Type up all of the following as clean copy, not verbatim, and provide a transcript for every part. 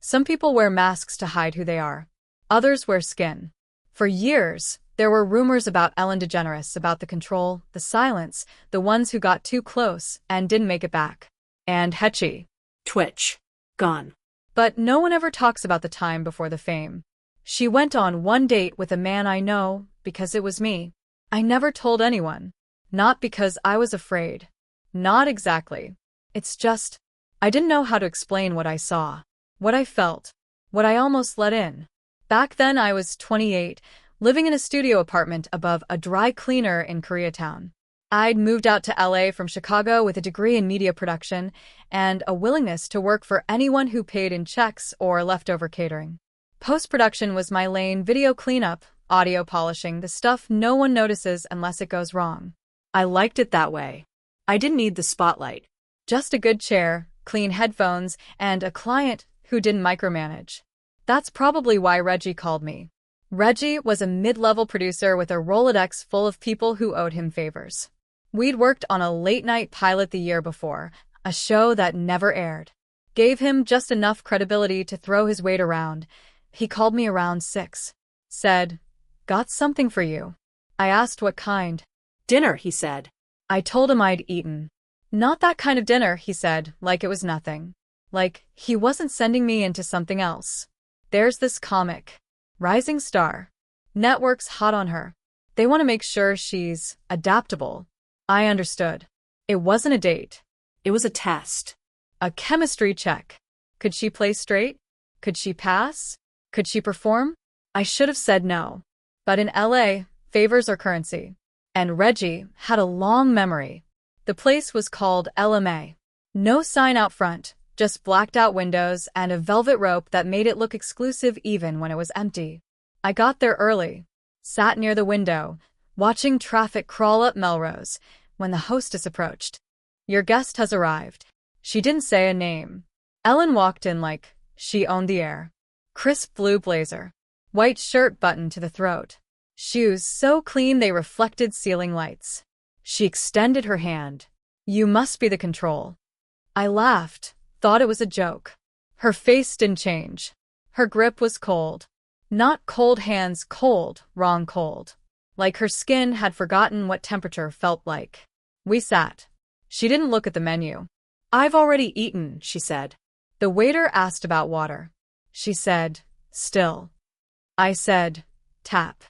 Some people wear masks to hide who they are. Others wear skin. For years, there were rumors about Ellen DeGeneres, about the control, the silence, the ones who got too close and didn't make it back. And Hetchy. Twitch. Gone. But no one ever talks about the time before the fame. She went on one date with a man I know because it was me. I never told anyone. Not because I was afraid. Not exactly. It's just, I didn't know how to explain what I saw, what I felt, what I almost let in. Back then I was 28, living in a studio apartment above a dry cleaner in Koreatown. I'd moved out to LA from Chicago with a degree in media production and a willingness to work for anyone who paid in checks or leftover catering. Post-production was my lane: video cleanup, audio polishing, the stuff no one notices unless it goes wrong. I liked it that way. I didn't need the spotlight. Just a good chair, clean headphones, and a client who didn't micromanage. That's probably why Reggie called me. Reggie was a mid-level producer with a Rolodex full of people who owed him favors. We'd worked on a late-night pilot the year before, a show that never aired. Gave him just enough credibility to throw his weight around. He called me around 6. Said, "Got something for you." I asked what kind. Dinner, he said. I told him I'd eaten. Not that kind of dinner, he said, like it was nothing. Like he wasn't sending me into something else. There's this comic. Rising star. Network's hot on her. They want to make sure she's adaptable. I understood. It wasn't a date. It was a test. A chemistry check. Could she play straight? Could she pass? Could she perform? I should have said no. But in LA, favors are currency. And Reggie had a long memory. The place was called LMA. No sign out front, just blacked out windows and a velvet rope that made it look exclusive even when it was empty. I got there early, sat near the window, watching traffic crawl up Melrose, when the hostess approached. "Your guest has arrived." She didn't say a name. Ellen walked in like she owned the air. Crisp blue blazer, white shirt buttoned to the throat, shoes so clean they reflected ceiling lights. She extended her hand. "You must be the control." I laughed, thought it was a joke. Her face didn't change. Her grip was cold. Not cold hands, cold, wrong cold. Like her skin had forgotten what temperature felt like. We sat. She didn't look at the menu. "I've already eaten," she said. The waiter asked about water. She said, "Still." I said, "Tap."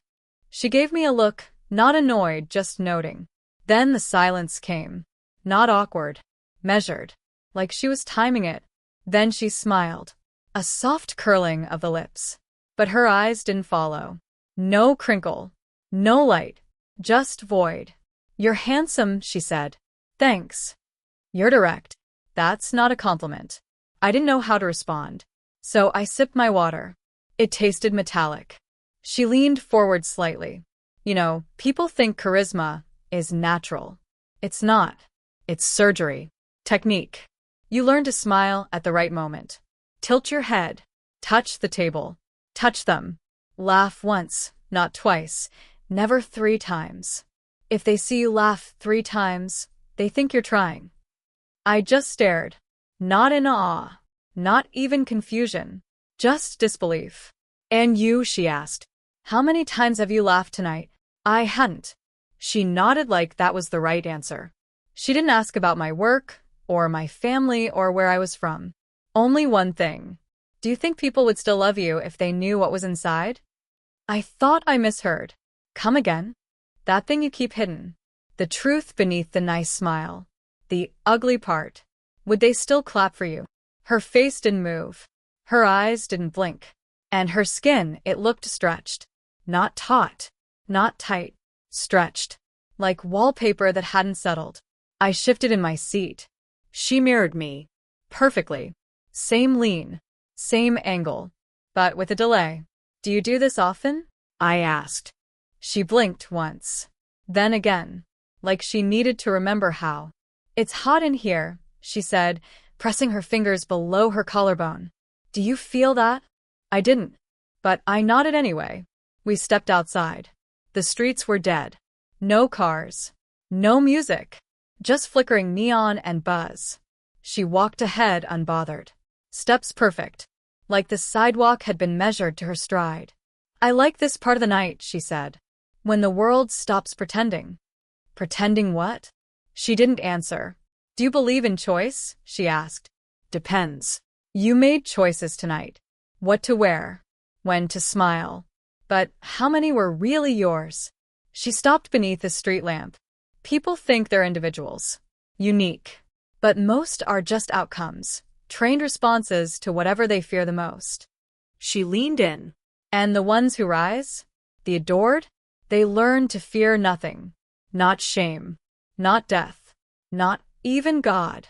She gave me a look, not annoyed, just noting. Then the silence came. Not awkward. Measured. Like she was timing it. Then she smiled. A soft curling of the lips. But her eyes didn't follow. No crinkle. No light. Just void. "You're handsome," she said. "Thanks." "You're direct." That's not a compliment. I didn't know how to respond. So I sipped my water. It tasted metallic. She leaned forward slightly. "You know, people think charisma is natural. It's not. It's surgery. Technique. You learn to smile at the right moment. Tilt your head. Touch the table. Touch them. Laugh once, not twice. Never 3 times. If they see you laugh 3 times, they think you're trying." I just stared. Not in awe. Not even confusion. Just disbelief. "And you?" she asked. "How many times have you laughed tonight?" I hadn't. She nodded like that was the right answer. She didn't ask about my work, or my family, or where I was from. Only one thing. "Do you think people would still love you if they knew what was inside?" I thought I misheard. "Come again?" "That thing you keep hidden. The truth beneath the nice smile. The ugly part. Would they still clap for you?" Her face didn't move. Her eyes didn't blink. And her skin, it looked stretched. Not taut. Not tight. Stretched. Like wallpaper that hadn't settled. I shifted in my seat. She mirrored me. Perfectly. Same lean. Same angle. But with a delay. "Do you do this often?" I asked. She blinked once. Then again. Like she needed to remember how. "It's hot in here," she said, pressing her fingers below her collarbone. "Do you feel that?" I didn't. But I nodded anyway. We stepped outside. The streets were dead. No cars. No music. Just flickering neon and buzz. She walked ahead unbothered. Steps perfect. like the sidewalk had been measured to her stride. I like this part of the night, she said. When the world stops pretending. Pretending what? She didn't answer. Do you believe in choice? She asked. Depends. You made choices tonight. What to wear. When to smile. But how many were really yours? She stopped beneath a street lamp. People think they're individuals. Unique. But most are just outcomes. Trained responses to whatever they fear the most. She leaned in. And the ones who rise? The adored? They learn to fear nothing. Not shame. Not death. Not even God.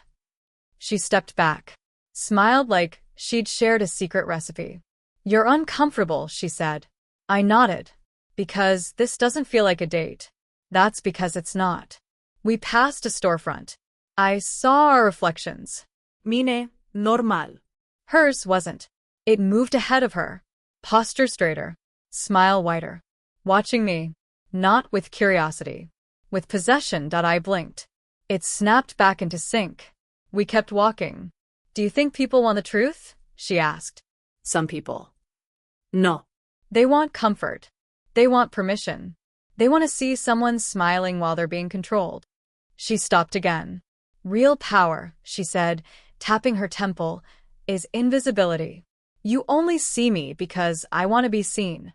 She stepped back. Smiled like she'd shared a secret recipe. You're uncomfortable, she said. I nodded. Because this doesn't feel like a date. That's because it's not. We passed a storefront. I saw our reflections. Mine, normal. Hers wasn't. It moved ahead of her. Posture straighter. Smile wider. Watching me. Not with curiosity. With possession. I blinked. It snapped back into sync. We kept walking. Do you think people want the truth? She asked. Some people. No. They want comfort. They want permission. They want to see someone smiling while they're being controlled. She stopped again. Real power, she said, tapping her temple, is invisibility. You only see me because I want to be seen.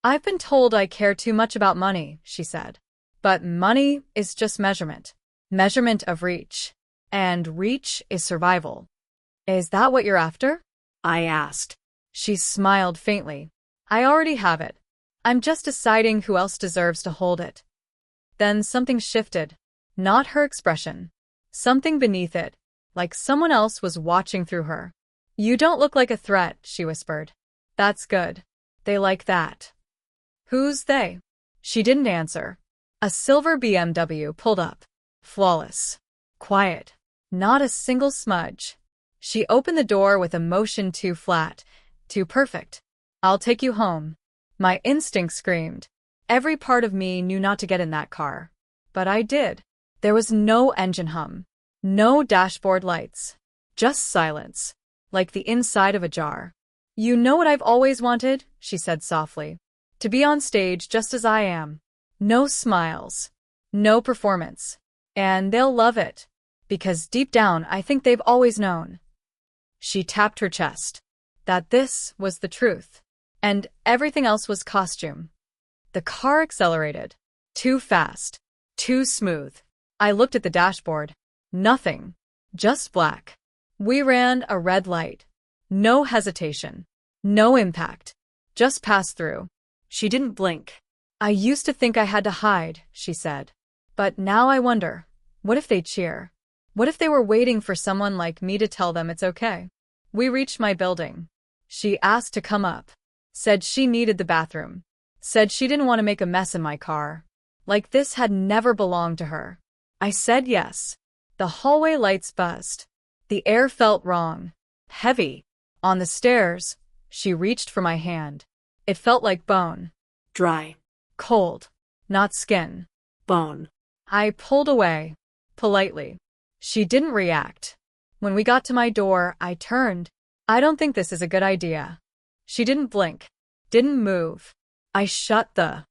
I've been told I care too much about money, she said. But money is just measurement. Measurement of reach. And reach is survival. Is that what you're after? I asked. She smiled faintly. I already have it. I'm just deciding who else deserves to hold it. Then something shifted. Not her expression. Something beneath it, like someone else was watching through her. You don't look like a threat, she whispered. That's good. They like that. Who's they? She didn't answer. A silver BMW pulled up. Flawless. Quiet. Not a single smudge. She opened the door with a motion too flat, too perfect. I'll take you home. My instinct screamed. Every part of me knew not to get in that car. But I did. There was no engine hum. No dashboard lights. Just silence. Like the inside of a jar. You know what I've always wanted? She said softly. To be on stage just as I am. No smiles. No performance. And they'll love it. Because deep down I think they've always known. She tapped her chest. That this was the truth. And everything else was costume. The car accelerated. Too fast. Too smooth. I looked at the dashboard. Nothing. Just black. We ran a red light. No hesitation. No impact. Just passed through. She didn't blink. I used to think I had to hide, she said. But now I wonder, what if they cheer? What if they were waiting for someone like me to tell them it's okay? We reached my building. She asked to come up. Said she needed the bathroom. Said she didn't want to make a mess in my car. Like this had never belonged to her. I said yes. The hallway lights buzzed. The air felt wrong. Heavy. On the stairs, she reached for my hand. It felt like bone. Dry. Cold. Not skin. Bone. I pulled away. Politely. She didn't react. When we got to my door, I turned. I don't think this is a good idea. She didn't blink. Didn't move. I shut the